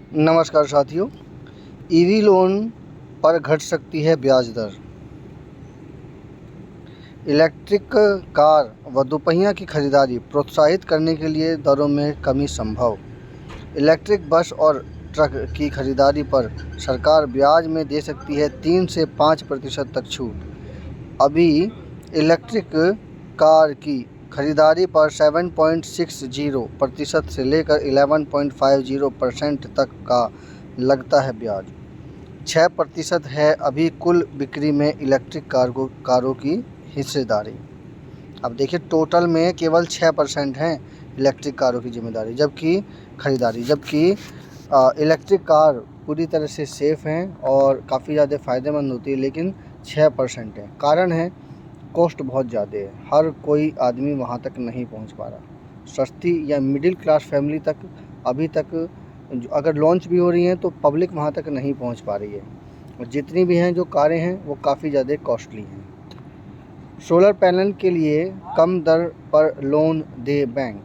नमस्कार साथियों। EV loan पर घट सकती है ब्याज दर। इलेक्ट्रिक कार व दोपहिया की खरीदारी प्रोत्साहित करने के लिए दरों में कमी संभव। इलेक्ट्रिक बस और ट्रक की खरीदारी पर सरकार ब्याज में दे सकती है 3 से 5% तक छूट। अभी इलेक्ट्रिक कार की खरीदारी पर 7.60% से लेकर 11.50% तक का लगता है ब्याज। 6% है अभी कुल बिक्री में इलेक्ट्रिक कारों की हिस्सेदारी। अब देखिए, टोटल में केवल 6% है इलेक्ट्रिक कारों की जिम्मेदारी जबकि इलेक्ट्रिक कार पूरी तरह से सेफ़ हैं और काफ़ी ज़्यादा फ़ायदेमंद होती है, लेकिन 6% है। कारण है कॉस्ट बहुत ज़्यादा है, हर कोई आदमी वहाँ तक नहीं पहुँच पा रहा। सस्ती या मिडिल क्लास फैमिली तक अभी तक अगर लॉन्च भी हो रही हैं तो पब्लिक वहाँ तक नहीं पहुँच पा रही है, और जितनी भी हैं जो कारें हैं वो काफ़ी ज़्यादा कॉस्टली हैं। सोलर पैनल के लिए कम दर पर लोन दे बैंक।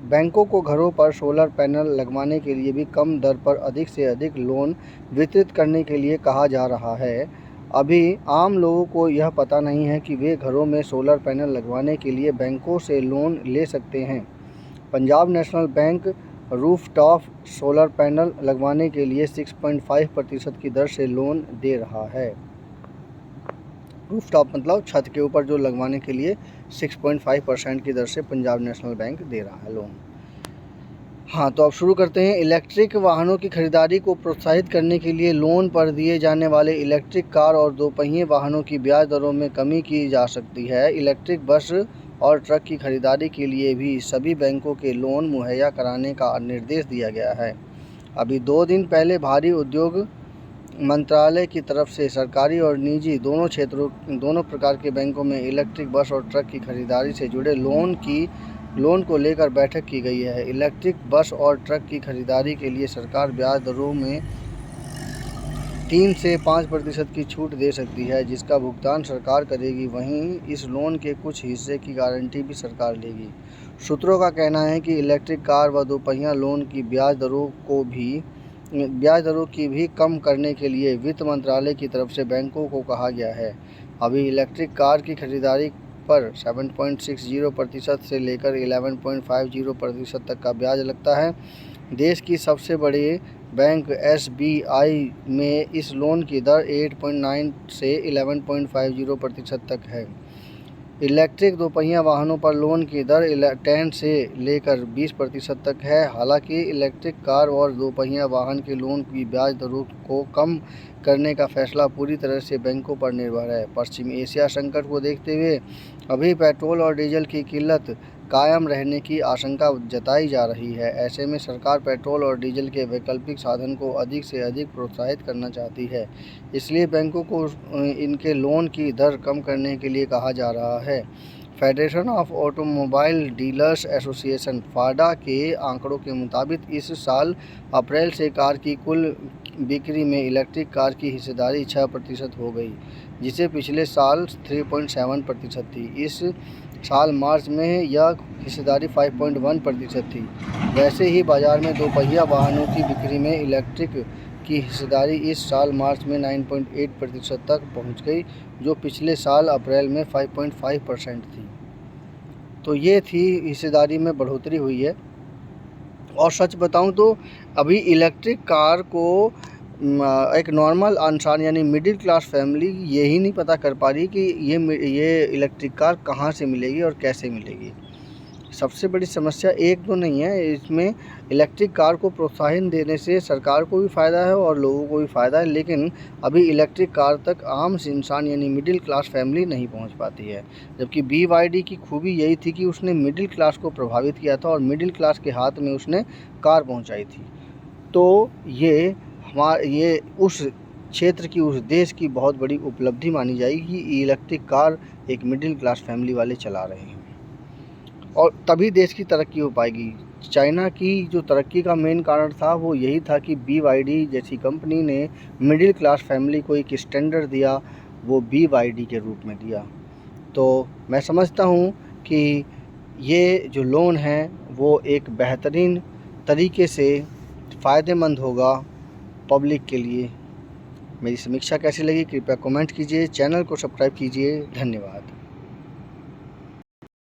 बैंकों को घरों पर सोलर पैनल लगवाने के लिए भी कम दर पर अधिक से अधिक लोन वितरित करने के लिए कहा जा रहा है। अभी आम लोगों को यह पता नहीं है कि वे घरों में सोलर पैनल लगवाने के लिए बैंकों से लोन ले सकते हैं। Punjab national bank rooftop solar panel लगवाने के लिए 6.5% की दर से लोन दे रहा है। रूफटॉप मतलब छत के ऊपर जो लगवाने के लिए 6.5% की दर से पंजाब नेशनल बैंक दे रहा है लोन। हाँ, तो अब शुरू करते हैं। इलेक्ट्रिक वाहनों की खरीदारी को प्रोत्साहित करने के लिए लोन पर दिए जाने वाले इलेक्ट्रिक कार और दोपहिए वाहनों की ब्याज दरों में कमी की जा सकती है। इलेक्ट्रिक बस और ट्रक की खरीदारी के लिए भी सभी बैंकों के लोन मुहैया कराने का निर्देश दिया गया है। अभी 2 दिन पहले भारी उद्योग मंत्रालय की तरफ से सरकारी और निजी दोनों प्रकार के बैंकों में इलेक्ट्रिक बस और ट्रक की खरीदारी से जुड़े लोन को लेकर बैठक की गई है। इलेक्ट्रिक बस और ट्रक की खरीदारी के लिए सरकार ब्याज दरों में 3 से 5% की छूट दे सकती है, जिसका भुगतान सरकार करेगी। वहीं इस लोन के कुछ हिस्से की गारंटी भी सरकार लेगी। सूत्रों का कहना है कि इलेक्ट्रिक कार व दोपहिया लोन की ब्याज दरों की भी कम करने के लिए वित्त मंत्रालय की तरफ से बैंकों को कहा गया है। अभी इलेक्ट्रिक कार की खरीदारी पर 7.60% से लेकर 11.50% तक का ब्याज लगता है। देश की सबसे बड़े बैंक SBI में इस लोन की दर 8.9 से 11.50% तक है। इलेक्ट्रिक दोपहिया वाहनों पर लोन की दर 10 से लेकर 20% तक है। हालांकि इलेक्ट्रिक कार और दोपहिया वाहन के लोन की ब्याज दरों को कम करने का फैसला पूरी तरह से बैंकों पर निर्भर है। पश्चिमी एशिया संकट को देखते हुए अभी पेट्रोल और डीजल की किल्लत कायम रहने की आशंका जताई जा रही है। ऐसे में सरकार पेट्रोल और डीजल के वैकल्पिक साधन को अधिक से अधिक प्रोत्साहित करना चाहती है, इसलिए बैंकों को इनके लोन की दर कम करने के लिए कहा जा रहा है। Federation of automobile dealers association FADA के आंकड़ों के मुताबिक इस साल अप्रैल से कार की कुल बिक्री में इलेक्ट्रिक कार की हिस्सेदारी 6% हो गई, जिसे पिछले साल 3.7% थी। इस साल मार्च में यह हिस्सेदारी 5.1% थी। वैसे ही बाजार में दोपहिया वाहनों की बिक्री में इलेक्ट्रिक की हिस्सेदारी इस साल मार्च में 9.8% तक पहुंच गई, जो पिछले साल अप्रैल में 5.5% थी। तो ये थी हिस्सेदारी में बढ़ोतरी हुई है। और सच बताऊं तो अभी इलेक्ट्रिक कार को एक नॉर्मल इंसान यानी मिडिल क्लास फैमिली यही नहीं पता कर पा रही कि ये इलेक्ट्रिक कार कहाँ से मिलेगी और कैसे मिलेगी। सबसे बड़ी समस्या एक तो नहीं है इसमें, इलेक्ट्रिक कार को प्रोत्साहन देने से सरकार को भी फ़ायदा है और लोगों को भी फ़ायदा है, लेकिन अभी इलेक्ट्रिक कार तक आम इंसान यानी मिडिल क्लास फैमिली नहीं पहुंच पाती है। जबकि BYD की खूबी यही थी कि उसने मिडिल क्लास को प्रभावित किया था और मिडिल क्लास के हाथ में उसने कार पहुँचाई थी। तो ये उस क्षेत्र की, उस देश की बहुत बड़ी उपलब्धि मानी जाएगी कि इलेक्ट्रिक कार एक मिडिल क्लास फैमिली वाले चला रहे हैं, और तभी देश की तरक्की हो पाएगी। चाइना की जो तरक्की का मेन कारण था वो यही था कि BYD जैसी कंपनी ने मिडिल क्लास फैमिली को एक स्टैंडर्ड दिया, वो BYD के रूप में दिया। तो मैं समझता हूँ कि ये जो लोन है वो एक बेहतरीन तरीके से फ़ायदेमंद होगा पब्लिक के लिए। मेरी समीक्षा कैसी लगी कृपया कमेंट कीजिए, चैनल को सब्सक्राइब कीजिए। धन्यवाद।